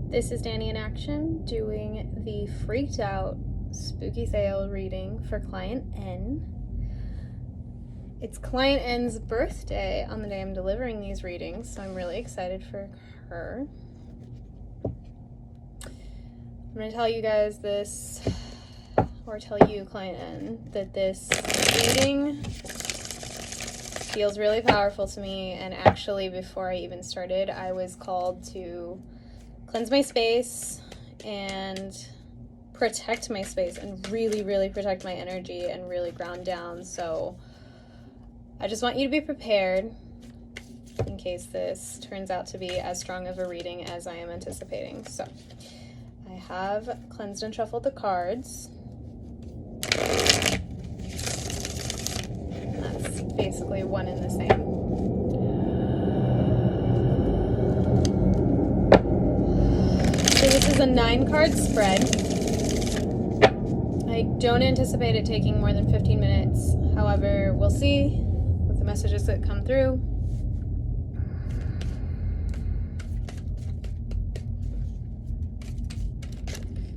This is Dani In Action doing the Freaked Out Spooky Sale reading for Client N. It's Client N's birthday on the day I'm delivering these readings, so I'm really excited for her. I'm going to tell you guys this, or tell you, Client N, that this reading feels really powerful to me, and actually before I even started, I was called to cleanse my space and protect my space and really protect my energy and really ground down. So I just want you to be prepared in case this turns out to be as strong of a reading as I am anticipating. So I have cleansed and shuffled the cards. And that's basically one and the same. So this is a 9-card spread. I don't anticipate it taking more than 15 minutes. However, we'll see with the messages that come through.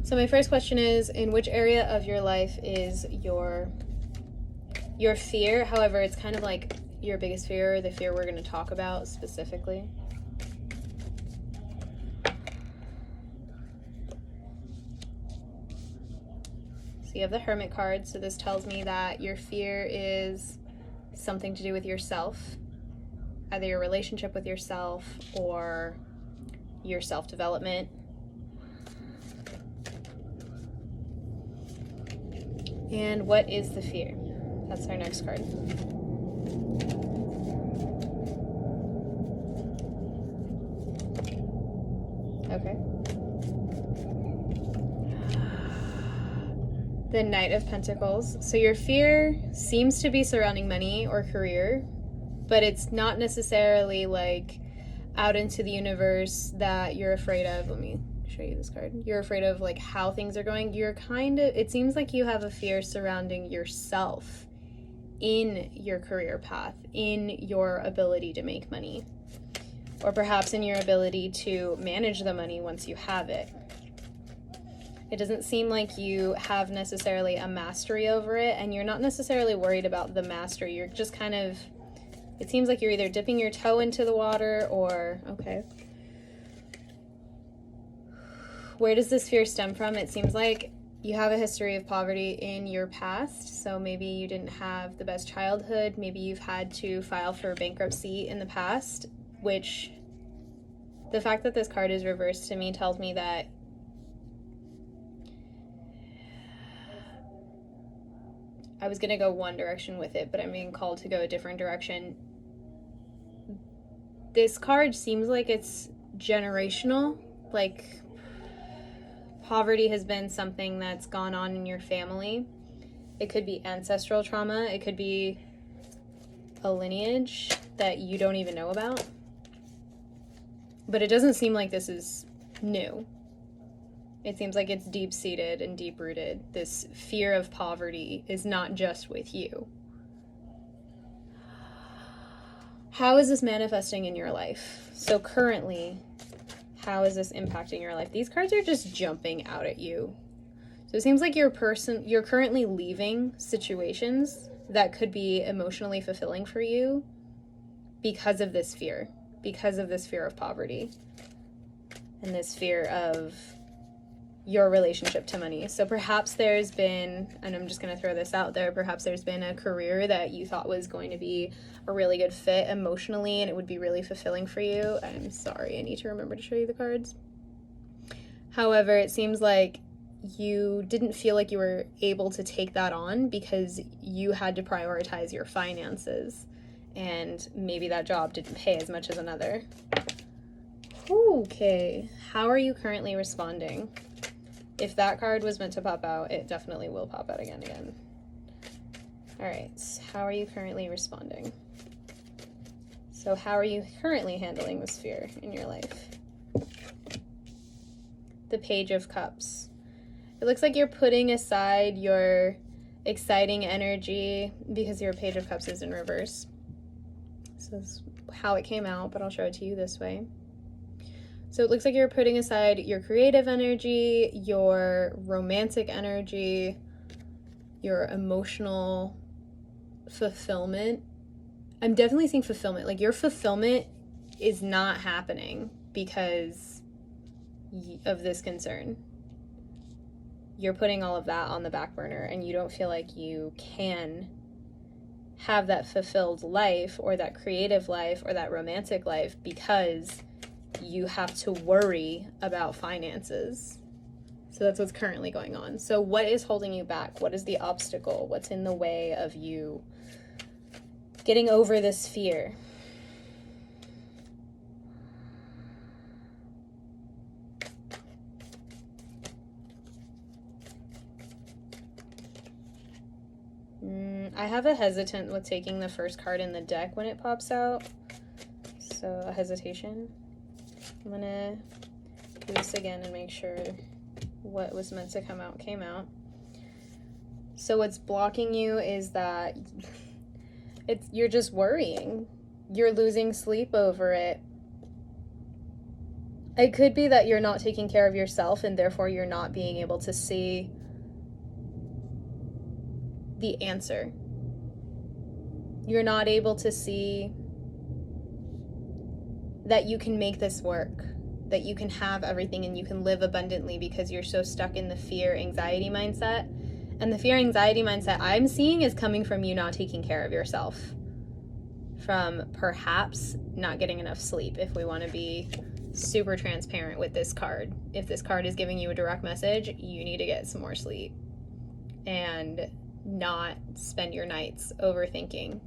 So my first question is, in which area of your life is your fear? However, it's kind of like your biggest fear, or the fear we're going to talk about specifically. So you have the Hermit card, so this tells me that your fear is something to do with yourself, either your relationship with yourself or your self-development. And what is the fear? That's our next card. Okay. The Knight of Pentacles. So your fear seems to be surrounding money or career, but it's not necessarily like out into the universe that you're afraid of. Let me show you this card. You're afraid of like how things are going. It seems like you have a fear surrounding yourself in your career path, in your ability to make money, or perhaps in your ability to manage the money once you have it. It doesn't seem like you have necessarily a mastery over it, and you're not necessarily worried about the mastery. You're just kind of, it seems like you're either dipping your toe into the water or, okay. Where does this fear stem from? It seems like you have a history of poverty in your past, so maybe you didn't have the best childhood. Maybe you've had to file for bankruptcy in the past, which the fact that this card is reversed to me tells me that I was going to go one direction with it, but I'm being called to go a different direction. This card seems like it's generational, like poverty has been something that's gone on in your family. It could be ancestral trauma. It could be a lineage that you don't even know about. But it doesn't seem like this is new. It seems like it's deep-seated and deep-rooted. This fear of poverty is not just with you. How is this manifesting in your life? So currently, how is this impacting your life? These cards are just jumping out at you. So it seems like you're currently leaving situations that could be emotionally fulfilling for you because of this fear of poverty and this fear of your relationship to money. So perhaps there's been, and I'm just going to throw this out there, perhaps there's been a career that you thought was going to be a really good fit emotionally and it would be really fulfilling for you. I'm sorry, I need to remember to show you the cards. However, it seems like you didn't feel like you were able to take that on because you had to prioritize your finances, and maybe that job didn't pay as much as another. Okay, how are you currently responding? If that card was meant to pop out, it definitely will pop out again. All right, so how are you currently responding? So how are you currently handling this fear in your life? The Page of Cups. It looks like you're putting aside your exciting energy because your Page of Cups is in reverse. So this is how it came out, but I'll show it to you this way. So it looks like you're putting aside your creative energy, your romantic energy, your emotional fulfillment. I'm definitely seeing fulfillment. Like your fulfillment is not happening because of this concern. You're putting all of that on the back burner and you don't feel like you can have that fulfilled life or that creative life or that romantic life because you have to worry about finances. So that's what's currently going on. So what is holding you back? What is the obstacle? What's in the way of you getting over this fear? I have a hesitant with taking the first card in the deck when it pops out. So a hesitation. I'm gonna do this again and make sure what was meant to come out came out. So what's blocking you is that you're just worrying. You're losing sleep over it. It could be that you're not taking care of yourself and therefore you're not being able to see the answer. You're not able to see that you can make this work, that you can have everything and you can live abundantly because you're so stuck in the fear, anxiety mindset. And the fear, anxiety mindset I'm seeing is coming from you not taking care of yourself, from perhaps not getting enough sleep, if we want to be super transparent with this card. If this card is giving you a direct message, you need to get some more sleep and not spend your nights overthinking.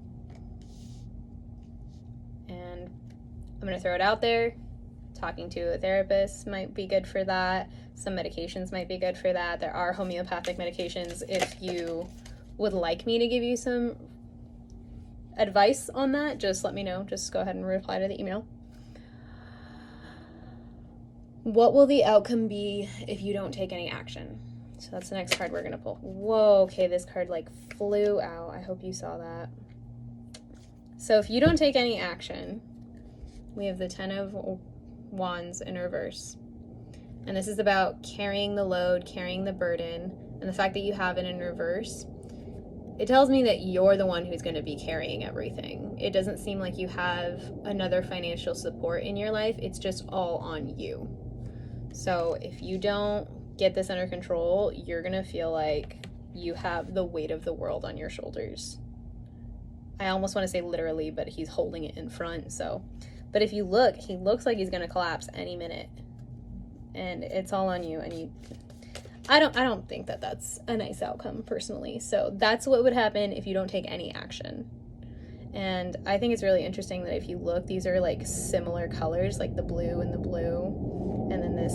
And I'm going to throw it out there. Talking to a therapist might be good for that. Some medications might be good for that. There are homeopathic medications. If you would like me to give you some advice on that, just let me know. Just go ahead and reply to the email. What will the outcome be if you don't take any action? So that's the next card we're going to pull. Whoa, okay, this card like flew out. I hope you saw that. So if you don't take any action, we have the 10 of Wands in reverse. And this is about carrying the load, carrying the burden, and the fact that you have it in reverse. It tells me that you're the one who's going to be carrying everything. It doesn't seem like you have another financial support in your life. It's just all on you. So if you don't get this under control, you're going to feel like you have the weight of the world on your shoulders. I almost want to say literally, but he's holding it in front. So, but if you look, he looks like he's going to collapse any minute. And it's all on you. And I don't think that that's a nice outcome personally. So that's what would happen if you don't take any action. And I think it's really interesting that if you look, these are like similar colors, like the blue and the blue, and then this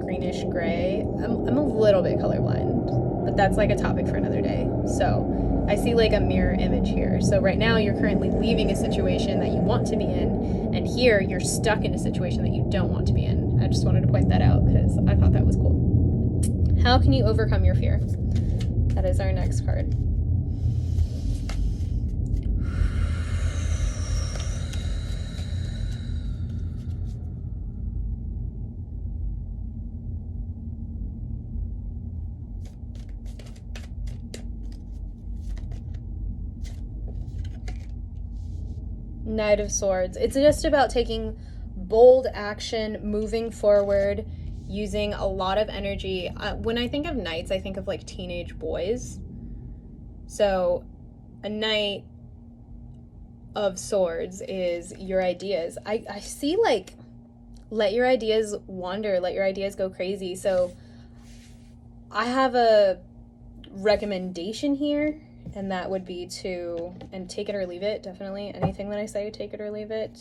greenish gray. I'm a little bit colorblind, but that's like a topic for another day. So I see like a mirror image here. So right now you're currently leaving a situation that you want to be in, and here you're stuck in a situation that you don't want to be in. I just wanted to point that out because I thought that was cool. How can you overcome your fear? That is our next card. Knight of Swords. It's just about taking bold action, moving forward, using a lot of energy. When I think of knights, I think of like teenage boys. So a knight of swords is your ideas. I see like, let your ideas wander, let your ideas go crazy. So I have a recommendation here, and that would be to, and take it or leave it, definitely. Anything that I say, take it or leave it.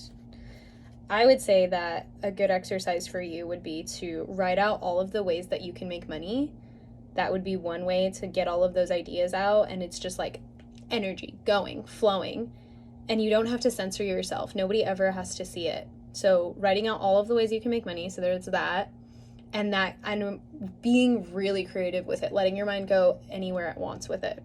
I would say that a good exercise for you would be to write out all of the ways that you can make money. That would be one way to get all of those ideas out, and it's just like energy going, flowing, and you don't have to censor yourself. Nobody ever has to see it. So writing out all of the ways you can make money, so there's that, and being really creative with it, letting your mind go anywhere it wants with it.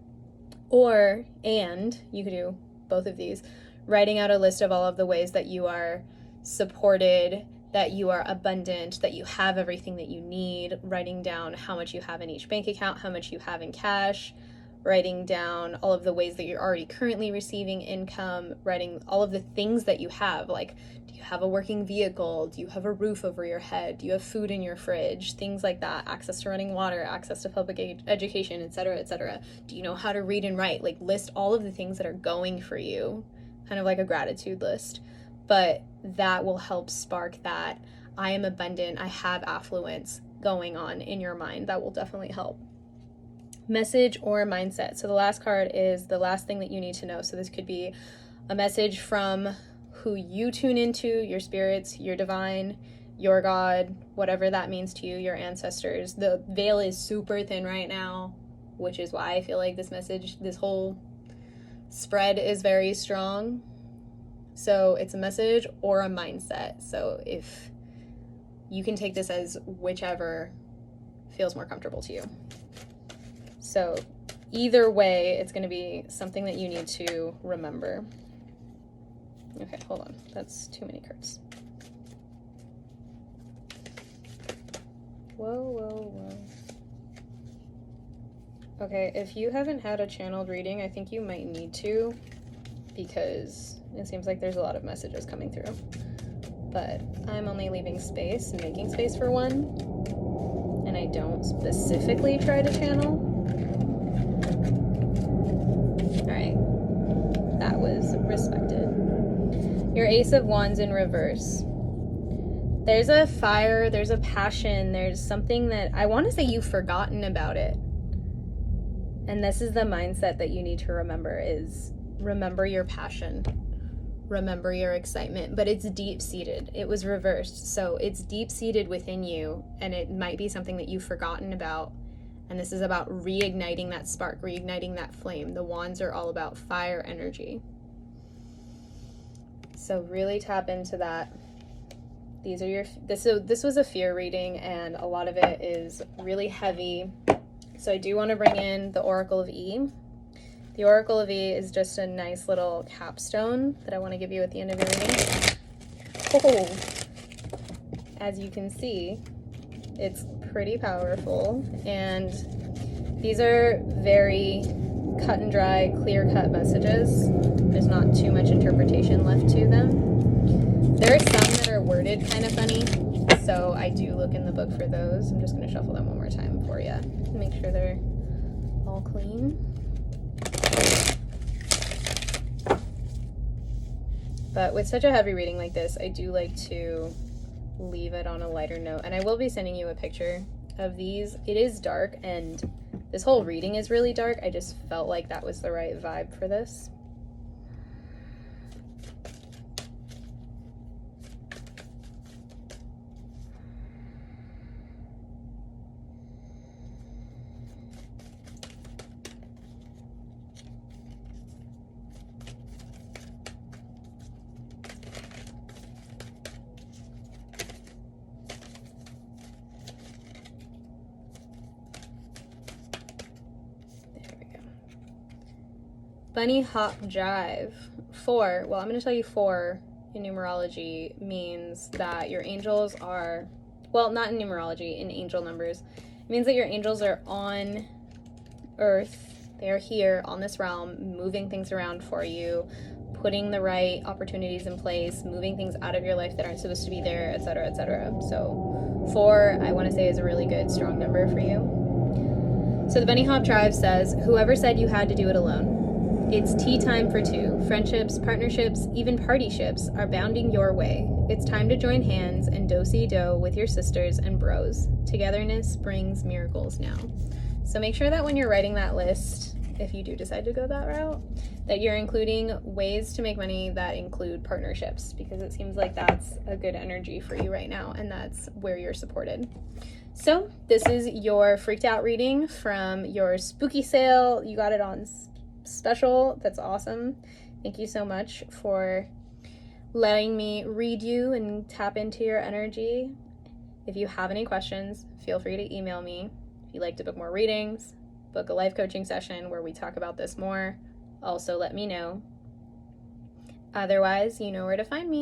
Or, and you could do both of these, writing out a list of all of the ways that you are supported that you are abundant, that you have everything that you need, writing down how much you have in each bank account, how much you have in cash, writing down all of the ways that you're already currently receiving income, writing all of the things that you have, like, do you have a working vehicle? Do you have a roof over your head? Do you have food in your fridge? Things like that, access to running water, access to public education, etc., etc. Do you know how to read and write? Like, list all of the things that are going for you, kind of like a gratitude list. But that will help spark that I am abundant, I have affluence going on in your mind. That will definitely help. Message or mindset. So the last card is the last thing that you need to know. So this could be a message from who you tune into, your spirits, your divine, your God, whatever that means to you, your ancestors. The veil is super thin right now, which is why I feel like this message, this whole spread is very strong. So it's a message or a mindset. So if you can take this as whichever feels more comfortable to you. So either way, it's going to be something that you need to remember. Okay, hold on. That's too many cards. Whoa. Okay, if you haven't had a channeled reading, I think you might need to, because it seems like there's a lot of messages coming through. But I'm only leaving space and making space for one, and I don't specifically try to channel. Alright, that was respected. Your Ace of Wands in reverse. There's a fire, there's a passion, there's something that I want to say you've forgotten about it. And this is the mindset that you need to remember, is remember your passion. Remember your excitement, but it's deep-seated. It was reversed, so it's deep-seated within you, and it might be something that you've forgotten about. And this is about reigniting that spark, reigniting that flame. The wands are all about fire energy. So really tap into that. These are your, this was a fear reading, and a lot of it is really heavy. So I do want to bring in the Oracle of E. The Oracle of E is just a nice little capstone that I want to give you at the end of your reading. Oh, as you can see, it's pretty powerful, and these are very cut and dry, clear-cut messages. There's not too much interpretation left to them. There are some that are worded kind of funny, so I do look in the book for those. I'm just going to shuffle them one more time for you. Make sure they're all clean. But with such a heavy reading like this, I do like to leave it on a lighter note. And I will be sending you a picture of these. It is dark, and this whole reading is really dark. I just felt like that was the right vibe for this. Bunny hop jive. 4, well, I'm going to tell you 4 in numerology means that your angels are, well, not in numerology, in angel numbers. It means that your angels are on earth. They are here on this realm, moving things around for you, putting the right opportunities in place, moving things out of your life that aren't supposed to be there, etc., etc. So 4, I want to say, is a really good, strong number for you. So the Bunny Hop Drive says, whoever said you had to do it alone. It's tea time for 2. Friendships, partnerships, even partyships are bounding your way. It's time to join hands and do-si-do with your sisters and bros. Togetherness brings miracles now. So make sure that when you're writing that list, if you do decide to go that route, that you're including ways to make money that include partnerships, because it seems like that's a good energy for you right now, and that's where you're supported. So this is your freaked out reading from your spooky sale. You got it on special. That's awesome. Thank you so much for letting me read you and tap into your energy. If you have any questions, feel free to email me. If you'd like to book more readings, book a life coaching session where we talk about this more, also let me know. Otherwise, you know where to find me.